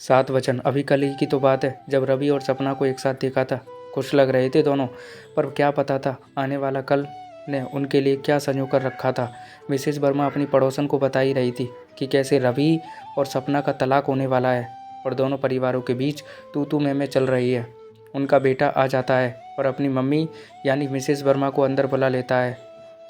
सात वचन। अभी कल ही की तो बात है जब रवि और सपना को एक साथ देखा था। खुश लग रहे थे दोनों, पर क्या पता था आने वाला कल ने उनके लिए क्या संजो कर रखा था। मिसेस वर्मा अपनी पड़ोसन को बता ही रही थी कि कैसे रवि और सपना का तलाक होने वाला है और दोनों परिवारों के बीच तू मैं चल रही है। उनका बेटा आ जाता है और अपनी मम्मी यानी मिसेस वर्मा को अंदर बुला लेता है।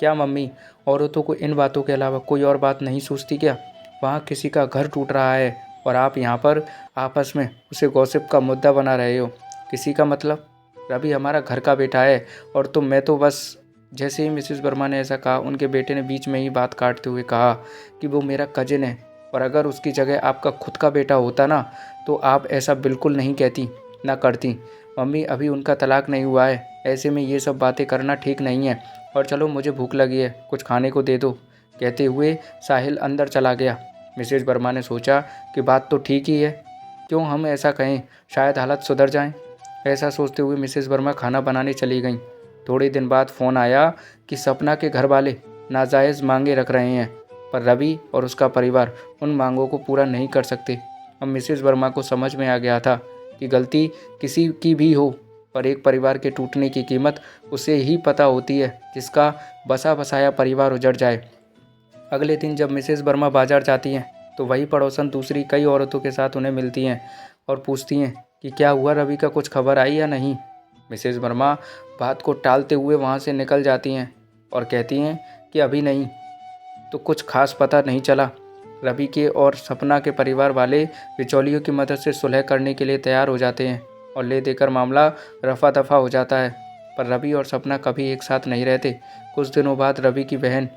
क्या मम्मी, औरतों को इन बातों के अलावा कोई और बात नहीं सोचती क्या? वहाँ किसी का घर टूट रहा है और आप यहाँ पर आपस में उसे गॉसिप का मुद्दा बना रहे हो। किसी का मतलब? रवि हमारा घर का बेटा है और मैं तो बस। जैसे ही मिसेस वर्मा ने ऐसा कहा, उनके बेटे ने बीच में ही बात काटते हुए कहा कि वो मेरा कजिन है और अगर उसकी जगह आपका खुद का बेटा होता ना तो आप ऐसा बिल्कुल नहीं कहती ना करती। मम्मी, अभी उनका तलाक नहीं हुआ है, ऐसे में ये सब बातें करना ठीक नहीं है। और चलो, मुझे भूख लगी है, कुछ खाने को दे दो। कहते हुए साहिल अंदर चला गया। मिसेस वर्मा ने सोचा कि बात तो ठीक ही है, क्यों हम ऐसा कहें, शायद हालत सुधर जाएं। ऐसा सोचते हुए मिसेस वर्मा खाना बनाने चली गईं। थोड़े दिन बाद फ़ोन आया कि सपना के घर वाले नाजायज़ मांगे रख रहे हैं, पर रवि और उसका परिवार उन मांगों को पूरा नहीं कर सकते। अब मिसेस वर्मा को समझ में आ गया था कि गलती किसी की भी हो, पर एक परिवार के टूटने की कीमत उसे ही पता होती है जिसका बसा बसाया परिवार उजड़ जाए। अगले दिन जब मिसेस वर्मा बाजार जाती हैं तो वही पड़ोसन दूसरी कई औरतों के साथ उन्हें मिलती हैं और पूछती हैं कि क्या हुआ, रवि का कुछ खबर आई या नहीं। मिसेस वर्मा बात को टालते हुए वहाँ से निकल जाती हैं और कहती हैं कि अभी नहीं, तो कुछ खास पता नहीं चला। रवि के और सपना के परिवार वाले बिचौलियों की मदद से सुलह करने के लिए तैयार हो जाते हैं और ले देकर मामला रफा दफा हो जाता है। पर रवि और सपना कभी एक साथ नहीं रहते। कुछ दिनों बाद रवि की बहन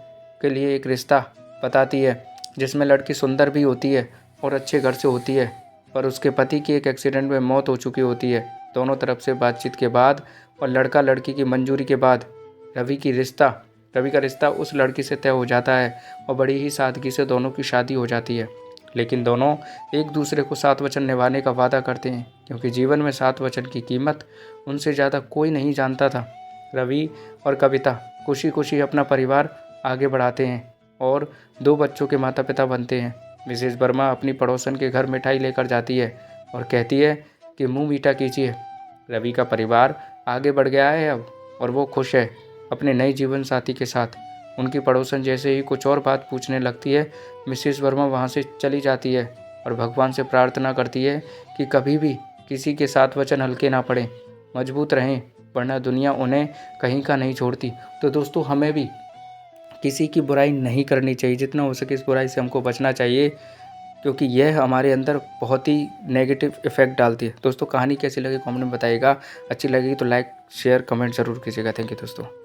के लिए एक रिश्ता बताती है जिसमें लड़की सुंदर भी होती है और अच्छे घर से होती है, पर उसके पति की एक एक्सीडेंट में मौत हो चुकी होती है। दोनों तरफ से बातचीत के बाद और लड़का लड़की की मंजूरी के बाद रवि का रिश्ता उस लड़की से तय हो जाता है और बड़ी ही सादगी से दोनों की शादी हो जाती है। लेकिन दोनों एक दूसरे को सात वचन निभाने का वादा करते हैं, क्योंकि जीवन में सात वचन की कीमत उनसे ज़्यादा कोई नहीं जानता था। रवि और कविता खुशी खुशी अपना परिवार आगे बढ़ाते हैं और 2 बच्चों के माता पिता बनते हैं। मिसेस वर्मा अपनी पड़ोसन के घर मिठाई लेकर जाती है और कहती है कि मुंह मीठा कीजिए। रवि का परिवार आगे बढ़ गया है अब और वो खुश है अपने नए जीवन साथी के साथ। उनकी पड़ोसन जैसे ही कुछ और बात पूछने लगती है, मिसेस वर्मा वहाँ से चली जाती है और भगवान से प्रार्थना करती है कि कभी भी किसी के साथ वचन हल्के ना पड़े, मजबूत रहें, वरना दुनिया उन्हें कहीं का नहीं छोड़ती। तो दोस्तों, हमें भी किसी की बुराई नहीं करनी चाहिए, जितना हो सके इस बुराई से हमको बचना चाहिए, क्योंकि यह हमारे अंदर बहुत ही नेगेटिव इफेक्ट डालती है। दोस्तों, कहानी कैसी लगी कमेंट में बताइएगा। अच्छी लगी तो लाइक शेयर कमेंट ज़रूर कीजिएगा। थैंक यू दोस्तों।